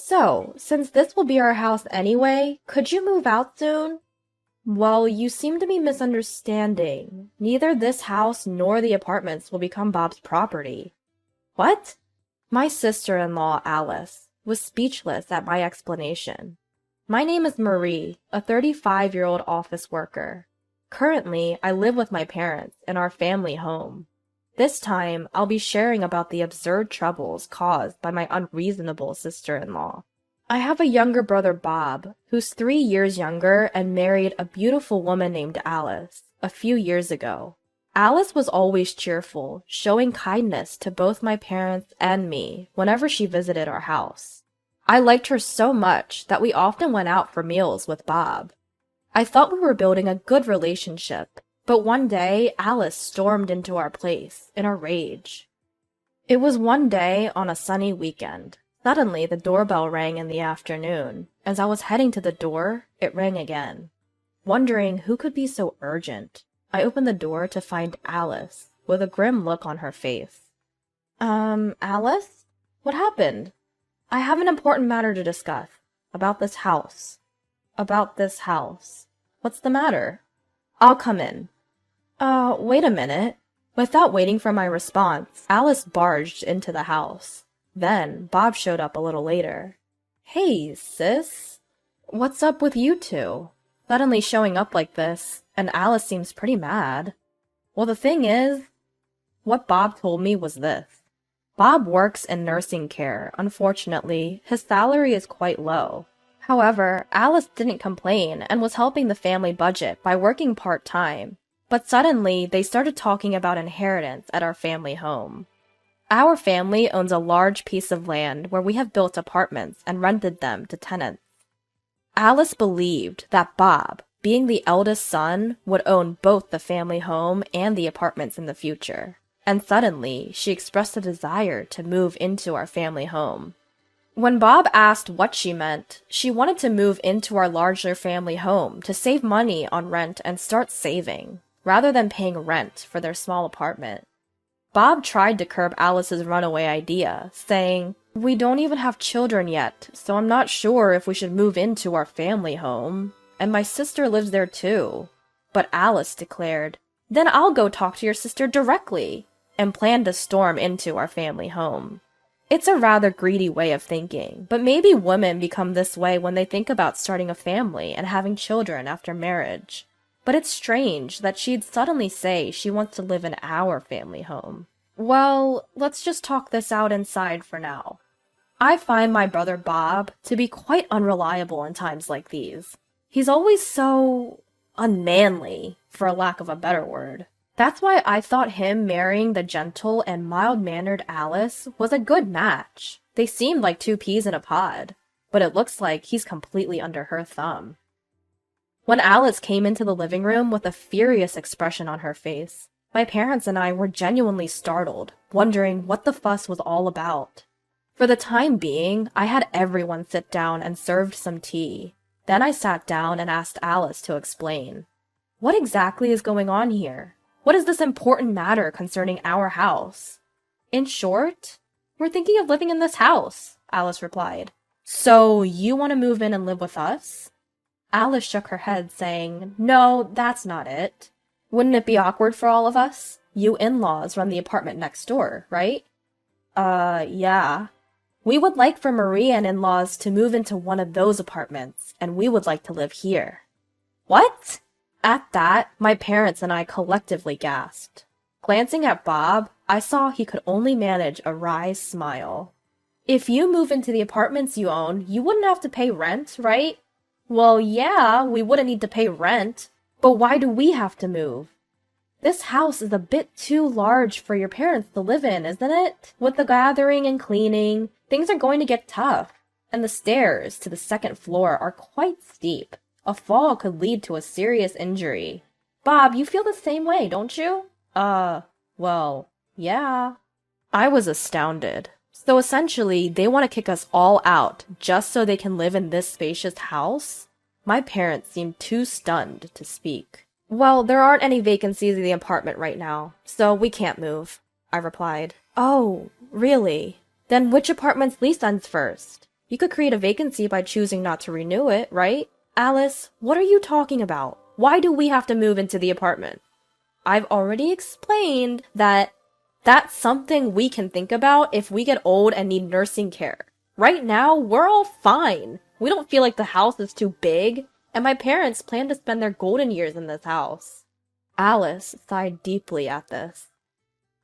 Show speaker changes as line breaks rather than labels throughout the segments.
So, since this will be our house anyway, could you move out soon? Well, you seem to be misunderstanding. Neither this house nor the apartments will become Bob's property. What? My sister-in-law, Alice, was speechless at my explanation. My name is Marie, a 35-year-old office worker. Currently, I live with my parents in our family home. This time, I'll be sharing about the absurd troubles caused by my unreasonable sister-in-law. I have a younger brother, Bob, who's 3 years younger and married a beautiful woman named Alice a few years ago. Alice was always cheerful, showing kindness to both my parents and me whenever she visited our house. I liked her so much that we often went out for meals with Bob. I thought we were building a good relationship, but one day Alice stormed into our place in a rage. It was one day on a sunny weekend. Suddenly, the doorbell rang in the afternoon. As I was heading to the door, it rang again. Wondering who could be so urgent, I opened the door to find Alice, with a grim look on her face. Alice? What happened? I have an important matter to discuss. About this house. About this house. What's the matter? I'll come in. Wait a minute. Without waiting for my response, Alice barged into the house. Then, Bob showed up a little later. Hey, sis. What's up with you two? Suddenly showing up like this, and Alice seems pretty mad. Well, the thing is, what Bob told me was this. Bob works in nursing care. Unfortunately, his salary is quite low. However, Alice didn't complain and was helping the family budget by working part-time. But suddenly, they started talking about inheritance at our family home. Our family owns a large piece of land where we have built apartments and rented them to tenants. Alice believed that Bob, being the eldest son, would own both the family home and the apartments in the future. And suddenly, she expressed a desire to move into our family home. When Bob asked what she meant, she wanted to move into our larger family home to save money on rent and start saving, rather than paying rent for their small apartment. Bob tried to curb Alice's runaway idea, saying, "We don't even have children yet, so I'm not sure if we should move into our family home. And my sister lives there too." But Alice declared, "Then I'll go talk to your sister directly," and planned to storm into our family home. It's a rather greedy way of thinking, but maybe women become this way when they think about starting a family and having children after marriage. But it's strange that she'd suddenly say she wants to live in our family home. Well, let's just talk this out inside for now. I find my brother Bob to be quite unreliable in times like these. He's always so unmanly, for lack of a better word. That's why I thought him marrying the gentle and mild-mannered Alice was a good match. They seemed like two peas in a pod, but it looks like he's completely under her thumb. When Alice came into the living room with a furious expression on her face, my parents and I were genuinely startled, wondering what the fuss was all about. For the time being, I had everyone sit down and served some tea. Then I sat down and asked Alice to explain. What exactly is going on here? What is this important matter concerning our house? In short, we're thinking of living in this house, Alice replied. So you want to move in and live with us? Alice shook her head, saying, "No, that's not it. Wouldn't it be awkward for all of us? You in-laws run the apartment next door, right?" Yeah. We would like for Marie and in-laws to move into one of those apartments, and we would like to live here." What? At that, my parents and I collectively gasped. Glancing at Bob, I saw he could only manage a wry smile. "If you move into the apartments you own, you wouldn't have to pay rent, right?" "Well, yeah, we wouldn't need to pay rent, but why do we have to move?" "This house is a bit too large for your parents to live in, isn't it? With the gathering and cleaning, things are going to get tough, and the stairs to the second floor are quite steep. A fall could lead to a serious injury." "Bob, you feel the same way, don't you?" Well, yeah." I was astounded. So essentially, they want to kick us all out just so they can live in this spacious house? My parents seemed too stunned to speak. "Well, there aren't any vacancies in the apartment right now, so we can't move," I replied. "Oh, really? Then which apartment's lease ends first?" You could create a vacancy by choosing not to renew it, right? Alice, what are you talking about? Why do we have to move into the apartment? I've already explained that that's something we can think about if we get old and need nursing care. Right now, we're all fine. We don't feel like the house is too big, and my parents plan to spend their golden years in this house. Alice sighed deeply at this.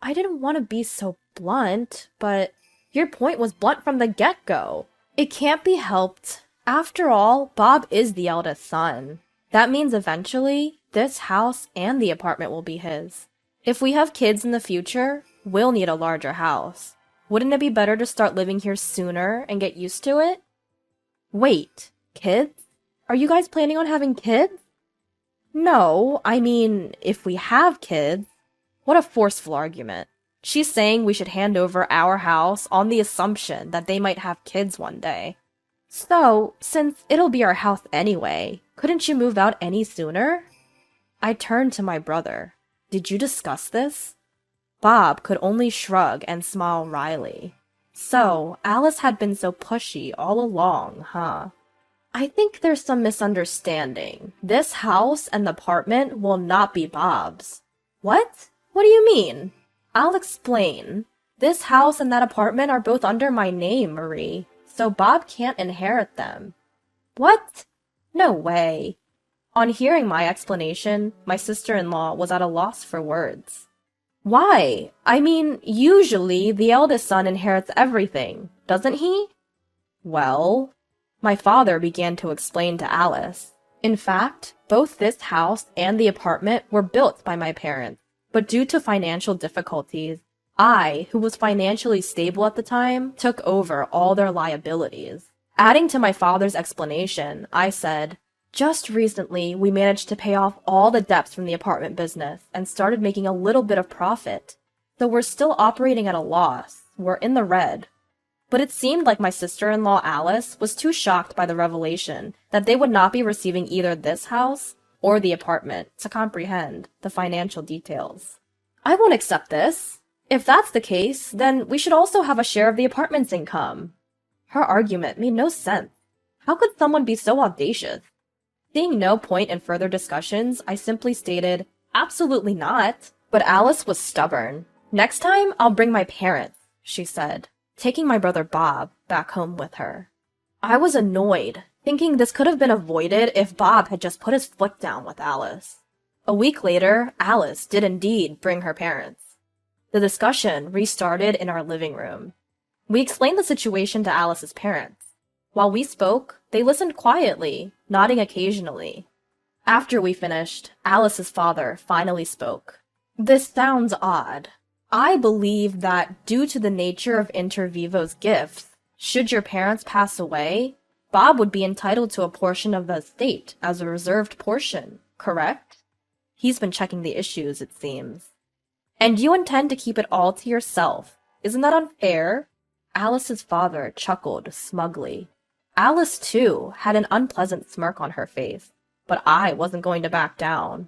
I didn't want to be so blunt, but your point was blunt from the get-go. It can't be helped. After all, Bob is the eldest son. That means eventually, this house and the apartment will be his. If we have kids in the future, we'll need a larger house. Wouldn't it be better to start living here sooner and get used to it? Wait, kids? Are you guys planning on having kids? No, I mean, if we have kids. What a forceful argument. She's saying we should hand over our house on the assumption that they might have kids one day. So, since it'll be our house anyway, couldn't you move out any sooner? I turned to my brother. Did you discuss this? Bob could only shrug and smile wryly. So, Alice had been so pushy all along, huh? I think there's some misunderstanding. This house and the apartment will not be Bob's. What? What do you mean? I'll explain. This house and that apartment are both under my name, Marie, so Bob can't inherit them. What? No way. On hearing my explanation, my sister-in-law was at a loss for words. Why? I mean, usually the eldest son inherits everything, doesn't he? Well, my father began to explain to Alice. In fact, both this house and the apartment were built by my parents, but due to financial difficulties, I, who was financially stable at the time, took over all their liabilities. Adding to my father's explanation, I said, just recently, we managed to pay off all the debts from the apartment business and started making a little bit of profit. Though we're still operating at a loss, we're in the red. But it seemed like my sister-in-law Alice was too shocked by the revelation that they would not be receiving either this house or the apartment to comprehend the financial details. I won't accept this. If that's the case, then we should also have a share of the apartment's income. Her argument made no sense. How could someone be so audacious? Seeing no point in further discussions, I simply stated, absolutely not. But Alice was stubborn. Next time, I'll bring my parents, she said, taking my brother Bob back home with her. I was annoyed, thinking this could have been avoided if Bob had just put his foot down with Alice. A week later, Alice did indeed bring her parents. The discussion restarted in our living room. We explained the situation to Alice's parents. While we spoke, they listened quietly, nodding occasionally. After we finished, Alice's father finally spoke. This sounds odd. I believe that due to the nature of Inter Vivo's gifts, should your parents pass away, Bob would be entitled to a portion of the estate as a reserved portion, correct? He's been checking the issues, it seems. And you intend to keep it all to yourself. Isn't that unfair? Alice's father chuckled smugly. Alice, too, had an unpleasant smirk on her face, but I wasn't going to back down.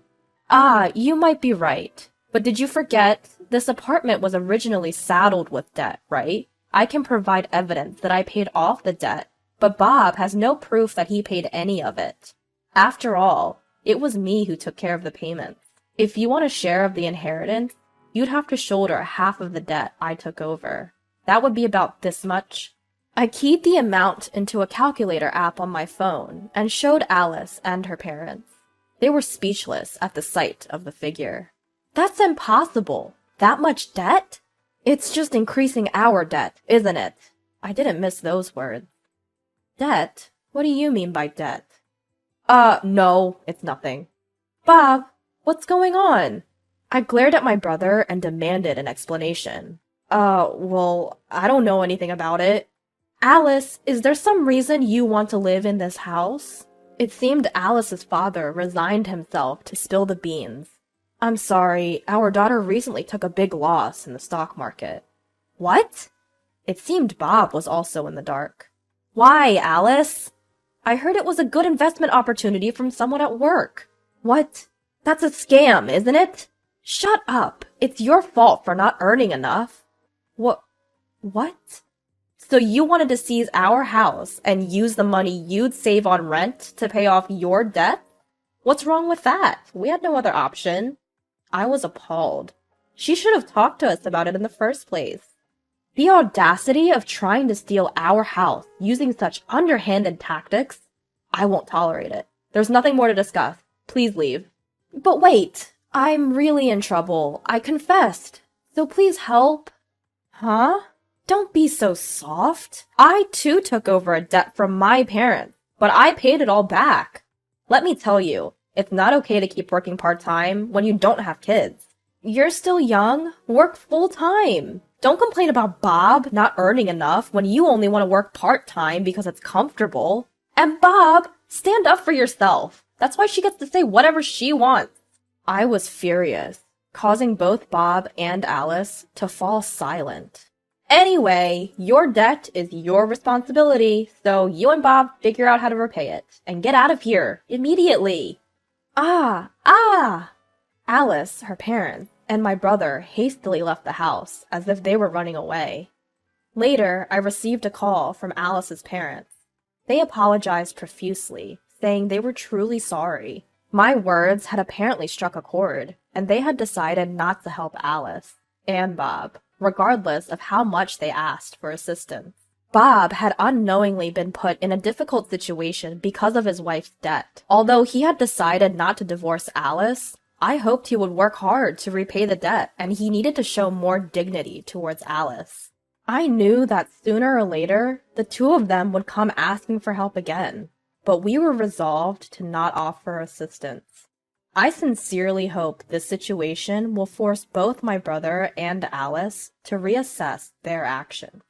Ah, you might be right. But did you forget? This apartment was originally saddled with debt, right? I can provide evidence that I paid off the debt, but Bob has no proof that he paid any of it. After all, it was me who took care of the payments. If you want a share of the inheritance, you'd have to shoulder half of the debt I took over. That would be about this much. I keyed the amount into a calculator app on my phone and showed Alice and her parents. They were speechless at the sight of the figure. That's impossible. That much debt? It's just increasing our debt, isn't it? I didn't miss those words. Debt? What do you mean by debt? No, it's nothing. Bob, what's going on? I glared at my brother and demanded an explanation. Well, I don't know anything about it. Alice, is there some reason you want to live in this house? It seemed Alice's father resigned himself to spill the beans. I'm sorry, our daughter recently took a big loss in the stock market. What? It seemed Bob was also in the dark. Why, Alice? I heard it was a good investment opportunity from someone at work. What? That's a scam, isn't it? Shut up. It's your fault for not earning enough. What? So you wanted to seize our house and use the money you'd save on rent to pay off your debt? What's wrong with that? We had no other option. I was appalled. She should have talked to us about it in the first place. The audacity of trying to steal our house using such underhanded tactics. I won't tolerate it. There's nothing more to discuss. Please leave. But wait, I'm really in trouble. I confessed. So please help. Huh? Don't be so soft. I too took over a debt from my parents, but I paid it all back. Let me tell you, it's not okay to keep working part-time when you don't have kids. You're still young. Work full-time. Don't complain about Bob not earning enough when you only want to work part-time because it's comfortable. And Bob, stand up for yourself. That's why she gets to say whatever she wants. I was furious, causing both Bob and Alice to fall silent. Anyway, your debt is your responsibility, so you and Bob figure out how to repay it, and get out of here, immediately. Ah! Alice, her parents, and my brother hastily left the house, as if they were running away. Later, I received a call from Alice's parents. They apologized profusely, saying they were truly sorry. My words had apparently struck a chord, and they had decided not to help Alice and Bob, regardless of how much they asked for assistance. Bob had unknowingly been put in a difficult situation because of his wife's debt. Although he had decided not to divorce Alice, I hoped he would work hard to repay the debt, and he needed to show more dignity towards Alice. I knew that sooner or later, the two of them would come asking for help again, but we were resolved to not offer assistance. I sincerely hope this situation will force both my brother and Alice to reassess their actions.